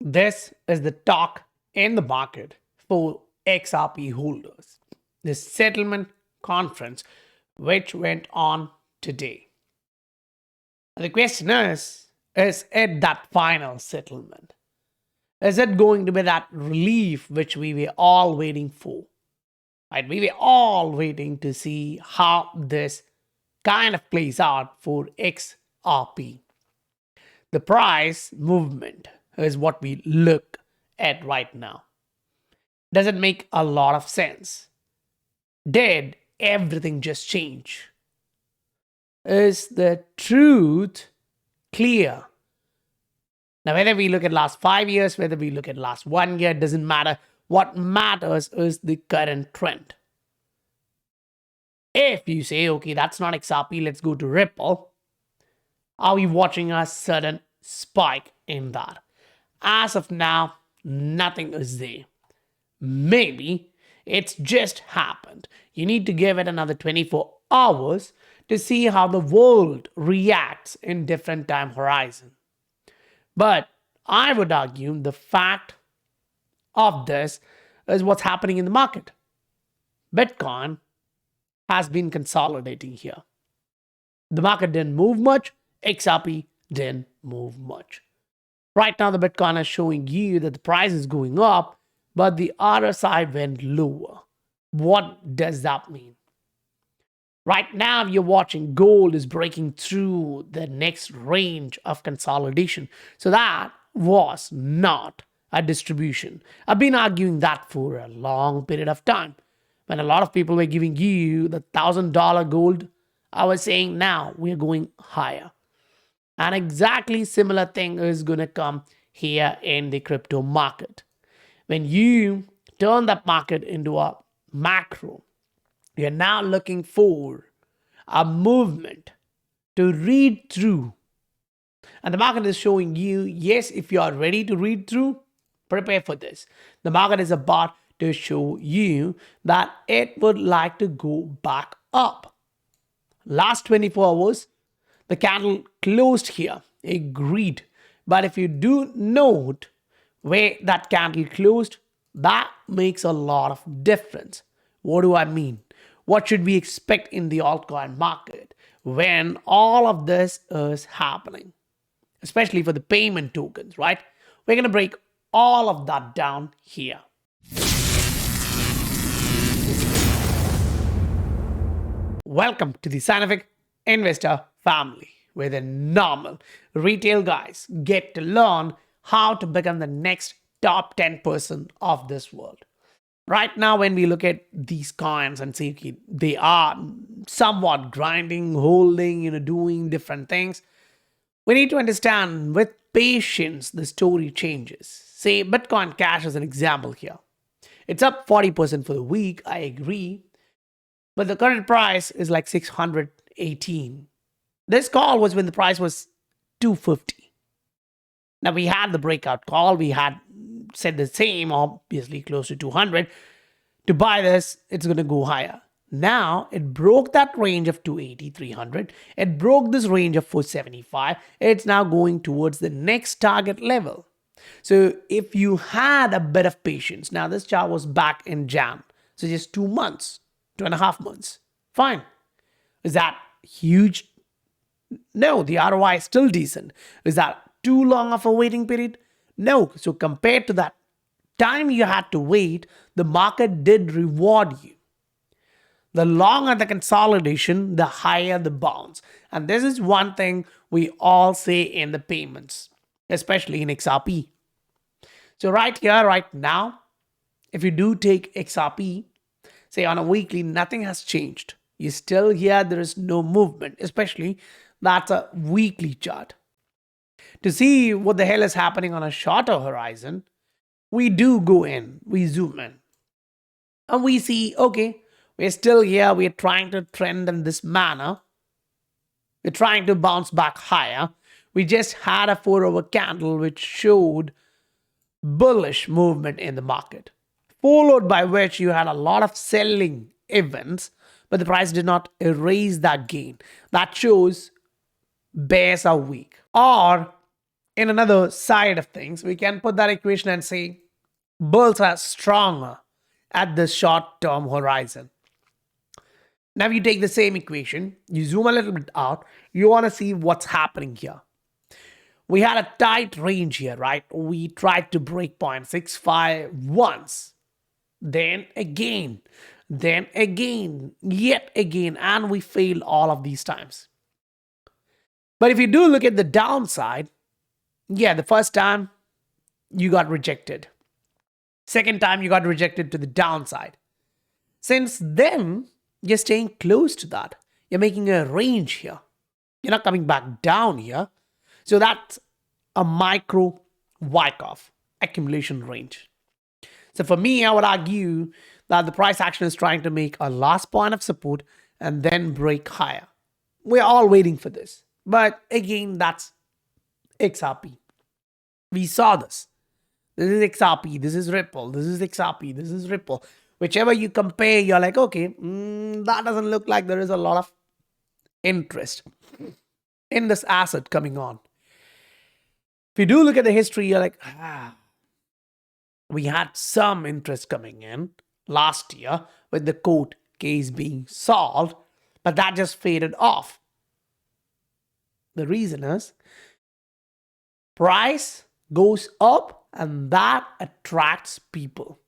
This is the talk in the market for XRP holders. The settlement conference which went on today. The question is it that final settlement? Is it going to be that relief which we were all waiting for? Right? We were all waiting to see how this kind of plays out for XRP. The price movement is what we look at right now. Does it make a lot of sense? Did everything just change? Is the truth clear? Now, whether we look at last 5 years, whether we look at last 1 year, doesn't matter. What matters is the current trend. If you say, okay, that's not XRP, let's go to Ripple, are we watching a sudden spike in that? As of now, nothing is there. Maybe it's just happened. You need to give it another 24 hours to see how the world reacts in different time horizon. But I would argue the fact of this is what's happening in the market. Bitcoin has been consolidating here. The market didn't move much. XRP didn't move much. Right now, the Bitcoin is showing you that the price is going up, but the other side went lower. What does that mean? Right now, you're watching gold is breaking through the next range of consolidation. So that was not a distribution. I've been arguing that for a long period of time. When a lot of people were giving you the $1,000 gold, I was saying now we're going higher. And exactly similar thing is going to come here in the crypto market. When you turn that market into a macro, you're now looking for a movement to read through. And the market is showing you, yes, if you are ready to read through, prepare for this. The market is about to show you that it would like to go back up. Last 24 hours, the candle closed here, agreed. But if you do note where that candle closed, that makes a lot of difference. What do I mean? What should we expect in the altcoin market when all of this is happening? Especially for the payment tokens, right? We're going to break all of that down here. Welcome to the Scientific Investor family, where the normal retail guys get to learn how to become the next top 10% of this world. Right now, when we look at these coins and see okay, they are somewhat grinding, holding, doing different things, we need to understand with patience the story changes. Say Bitcoin Cash as an example here. It's up 40% for the week, I agree. But the current price is like 618. This call was when the price was 250. Now we had the breakout call. We had said the same, obviously close to 200. To buy this, it's going to go higher. Now it broke that range of 280, 300. It broke this range of 475. It's now going towards the next target level. So if you had a bit of patience, now this chart was back in Jan. So just 2 months. 2.5 months. Fine. Is that huge? No, the ROI is still decent. Is that too long of a waiting period? No. So compared to that time you had to wait, the market did reward you. The longer the consolidation, the higher the bounce. And this is one thing we all say in the payments, especially in XRP. So right here, right now, if you do take XRP, say on a weekly, nothing has changed. You still here, there is no movement, especially that's a weekly chart. To see what the hell is happening on a shorter horizon, we do go in, we zoom in. And we see, okay, we're still here, we're trying to trend in this manner. We're trying to bounce back higher. We just had a 4-hour candle which showed bullish movement in the market, followed by which you had a lot of selling events, but the price did not erase that gain. That shows bears are weak. Or in another side of things, we can put that equation and say bulls are stronger at the short-term horizon. Now you take the same equation, you zoom a little bit out, you want to see what's happening here. We had a tight range here, right? We tried to break 0.65 once, then again, yet again, and we failed all of these times. But if you do look at the downside, yeah, the first time you got rejected. Second time you got rejected to the downside. Since then, you're staying close to that. You're making a range here. You're not coming back down here. So that's a micro Wyckoff accumulation range. So for me, I would argue that the price action is trying to make a last point of support and then break higher. We're all waiting for this. But again, that's XRP. We saw this. This is XRP, this is Ripple, this is XRP, this is Ripple. Whichever you compare, you're like, okay, that doesn't look like there is a lot of interest in this asset coming on. If you do look at the history, you're like, we had some interest coming in last year with the court case being solved, but that just faded off. The reason is price goes up and that attracts people.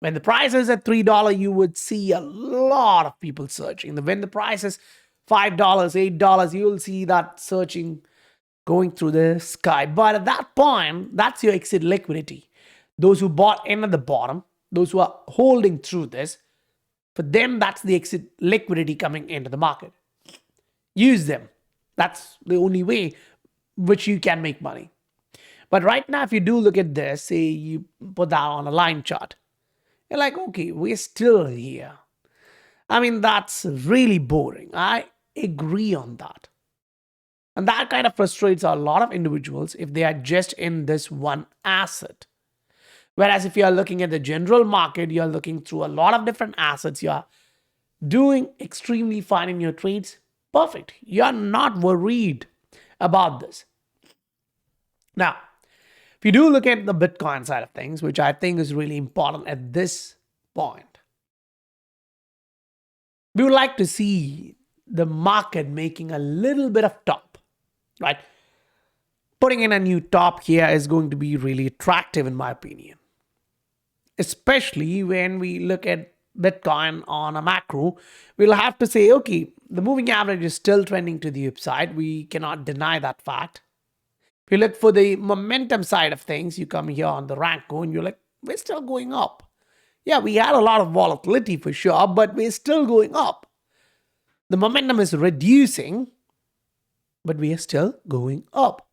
When the price is at $3, you would see a lot of people searching. When the price is $5, $8, you will see that searching going through the sky. But at that point, that's your exit liquidity. Those who bought in at the bottom, those who are holding through this, for them, that's the exit liquidity coming into the market. Use them. That's the only way which you can make money. But right now, if you do look at this, say you put that on a line chart, you're like, okay, we're still here. I mean, that's really boring. I agree on that. And that kind of frustrates a lot of individuals if they are just in this one asset. Whereas if you are looking at the general market, you're looking through a lot of different assets, you're doing extremely fine in your trades. Perfect. You're not worried about this. Now, if you do look at the Bitcoin side of things, which I think is really important at this point, we would like to see the market making a little bit of top, right? Putting in a new top here is going to be really attractive in my opinion. Especially when we look at Bitcoin on a macro, we'll have to say, okay, the moving average is still trending to the upside. We cannot deny that fact. If you look for the momentum side of things, you come here on the Ranko and you're like, we're still going up. Yeah, we had a lot of volatility for sure, but we're still going up. The momentum is reducing, but we are still going up.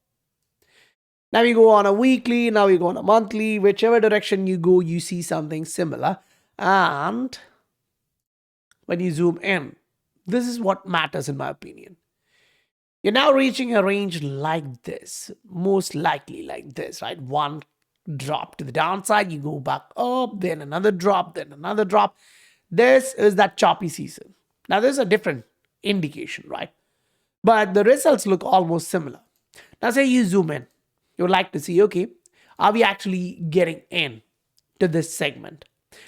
Now we go on a weekly, now we go on a monthly, whichever direction you go, you see something similar. And when you zoom in, this is what matters in my opinion. You're now reaching a range like this, most likely like this, right? One drop to the downside, you go back up, then another drop, then another drop. This is that choppy season. Now there's a different indication, right? But the results look almost similar. Now say you zoom in. You would like to see, okay, are we actually getting in to this segment?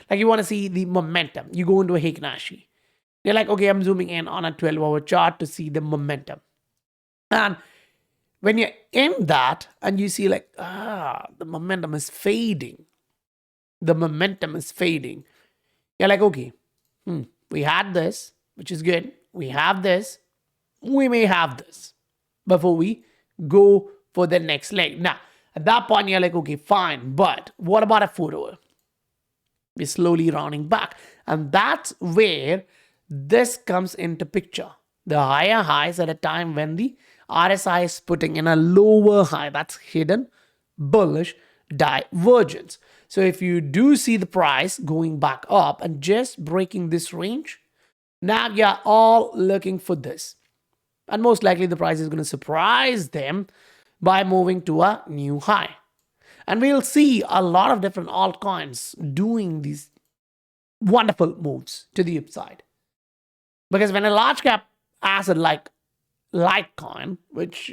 Like you want to see the momentum. You go into a Hiknashi. You're like, okay, I'm zooming in on a 12-hour chart to see the momentum. And when you're in that and you see like, the momentum is fading. The momentum is fading. You're like, okay, we had this, which is good. We have this. We may have this before we go for the next leg. Now, at that point, you're like, okay, fine. But what about a 4-hour? We're slowly rounding back. And that's where this comes into picture. The higher highs at a time when the RSI is putting in a lower high. That's hidden bullish divergence. So if you do see the price going back up and just breaking this range, now you're all looking for this. And most likely the price is going to surprise them by moving to a new high. And we'll see a lot of different altcoins doing these wonderful moves to the upside. Because when a large cap asset like Litecoin, which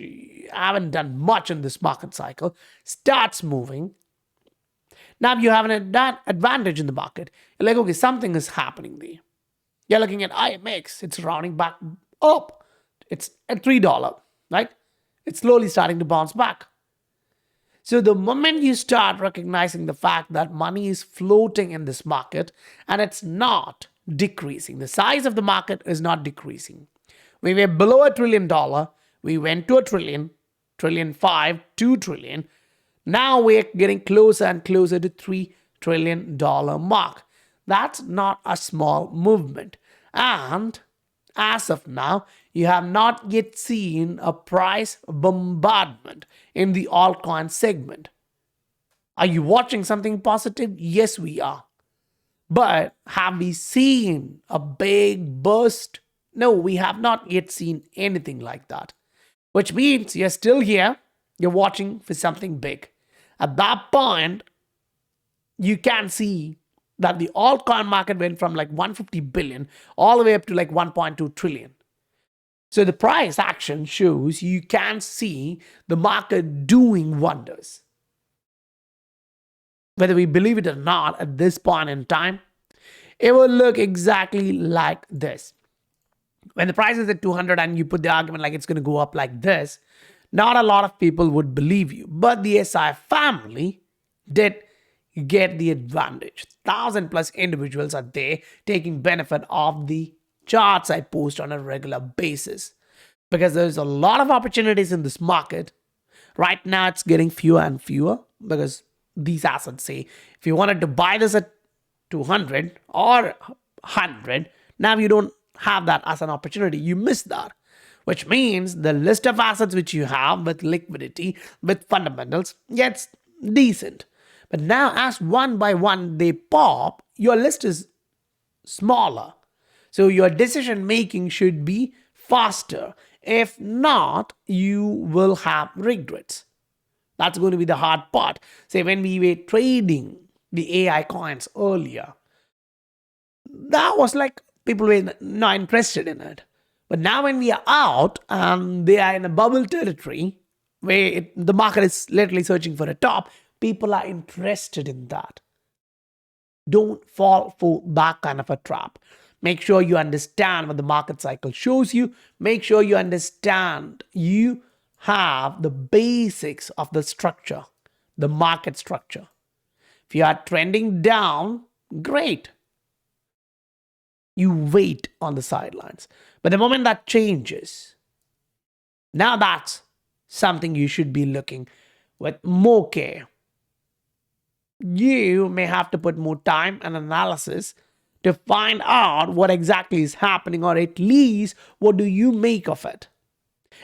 haven't done much in this market cycle, starts moving, now you have an advantage in the market. You're like, okay, something is happening there. You're looking at IMX, it's rounding back up. It's at $3, right? It's slowly starting to bounce back. So the moment you start recognizing the fact that money is floating in this market and it's not decreasing, the size of the market is not decreasing. We were below $1 trillion, we went to $1 trillion, trillion 5, 2 trillion. Now we're getting closer and closer to $3 trillion mark. That's not a small movement. And as of now, you have not yet seen a price bombardment in the altcoin segment. Are you watching something positive? Yes, we are. But have we seen a big burst? No, we have not yet seen anything like that. Which means you're still here, you're watching for something big. At that point, you can see that the altcoin market went from like 150 billion all the way up to like 1.2 trillion. So the price action shows you can see the market doing wonders. Whether we believe it or not at this point in time, it will look exactly like this. When the price is at 200 and you put the argument like it's going to go up like this, not a lot of people would believe you. But the SI family did get the advantage. 1,000+ individuals are there taking benefit of the charts I post on a regular basis. Because there's a lot of opportunities in this market. Right now, it's getting fewer and fewer because these assets say, if you wanted to buy this at 200 or 100, now you don't have that as an opportunity. You miss that. Which means the list of assets which you have with liquidity, with fundamentals, gets decent. But now as one by one they pop, your list is smaller. So your decision making should be faster. If not, you will have regrets. That's going to be the hard part. Say when we were trading the AI coins earlier, that was like people were not interested in it. But now when we are out and they are in a bubble territory where the market is literally searching for a top, people are interested in that. Don't fall for that kind of a trap. Make sure you understand what the market cycle shows you. Make sure you understand you have the basics of the structure, the market structure. If you are trending down, great. You wait on the sidelines. But the moment that changes, now that's something you should be looking with more care. You may have to put more time and analysis to find out what exactly is happening, or at least what do you make of it.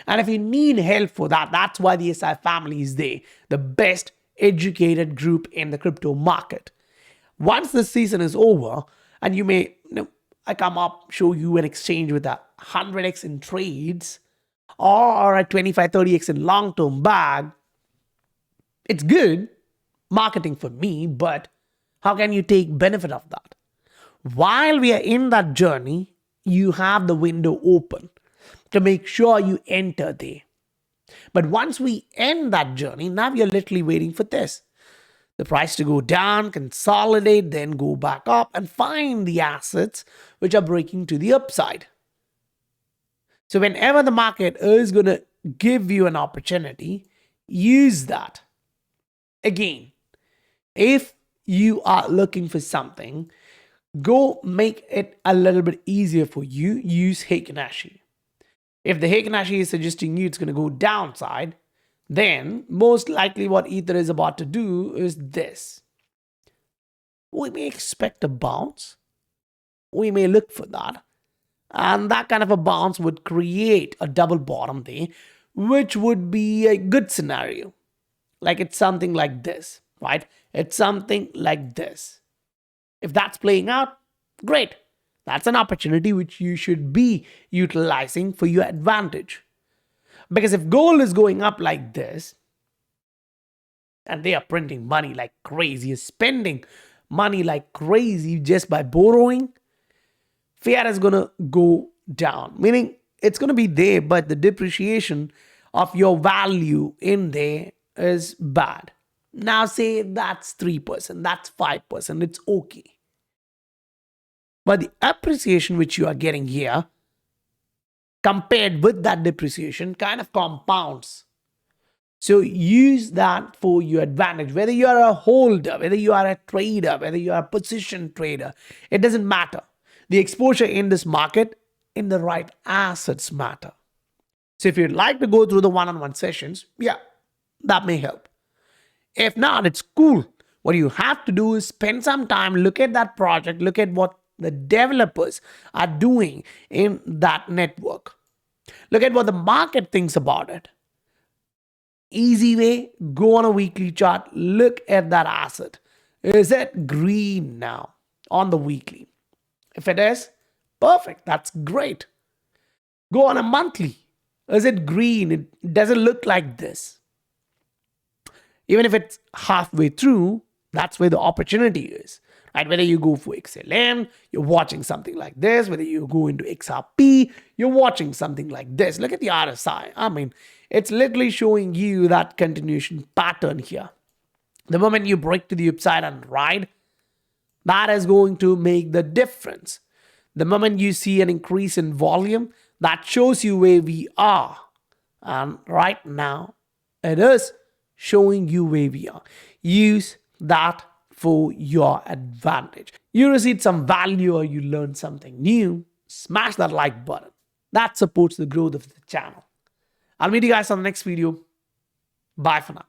And if you need help for that, that's why the SI family is there, the best educated group in the crypto market. Once the season is over, and you may, I come up, show you an exchange with a 100x in trades or a 25-30x in long-term bag, it's good marketing for me, but how can you take benefit of that? While we are in that journey, you have the window open to make sure you enter there. But once we end that journey, now we are literally waiting for this. The price to go down, consolidate, then go back up and find the assets which are breaking to the upside. So whenever the market is going to give you an opportunity, use that. Again, if you are looking for something, go make it a little bit easier for you. Use Heikin-Ashi. If the Heikin-Ashi is suggesting you it's going to go downside, then most likely what Ether is about to do is this. We may expect a bounce. We may look for that. And that kind of a bounce would create a double bottom there, which would be a good scenario. Like it's something like this, right? It's something like this. If that's playing out, great. That's an opportunity which you should be utilizing for your advantage. Because if gold is going up like this, and they are printing money like crazy, spending money like crazy just by borrowing, fiat is going to go down. Meaning it's going to be there, but the depreciation of your value in there is bad. Now say that's 3%, that's 5%, it's okay. But the appreciation which you are getting here, compared with that depreciation, kind of compounds. So use that for your advantage. Whether you are a holder, whether you are a trader, whether you are a position trader, it doesn't matter. The exposure in this market in the right assets matter. So if you'd like to go through the one-on-one sessions, yeah, that may help. If not, it's cool. What you have to do is spend some time, look at that project, look at what the developers are doing in that network. Look at what the market thinks about it. Easy way, go on a weekly chart, look at that asset. Is it green now on the weekly? If it is, perfect, that's great. Go on a monthly. Is it green? It doesn't look like this. Even if it's halfway through, that's where the opportunity is. Right? Whether you go for XLM, you're watching something like this. Whether you go into XRP, you're watching something like this. Look at the RSI. I mean, it's literally showing you that continuation pattern here. The moment you break to the upside and ride, that is going to make the difference. The moment you see an increase in volume, that shows you where we are. And right now, it is showing you where we are. Use that for your advantage. You received some value or you learned something new, smash that like button. That supports the growth of the channel. I'll meet you guys on the next video. Bye for now.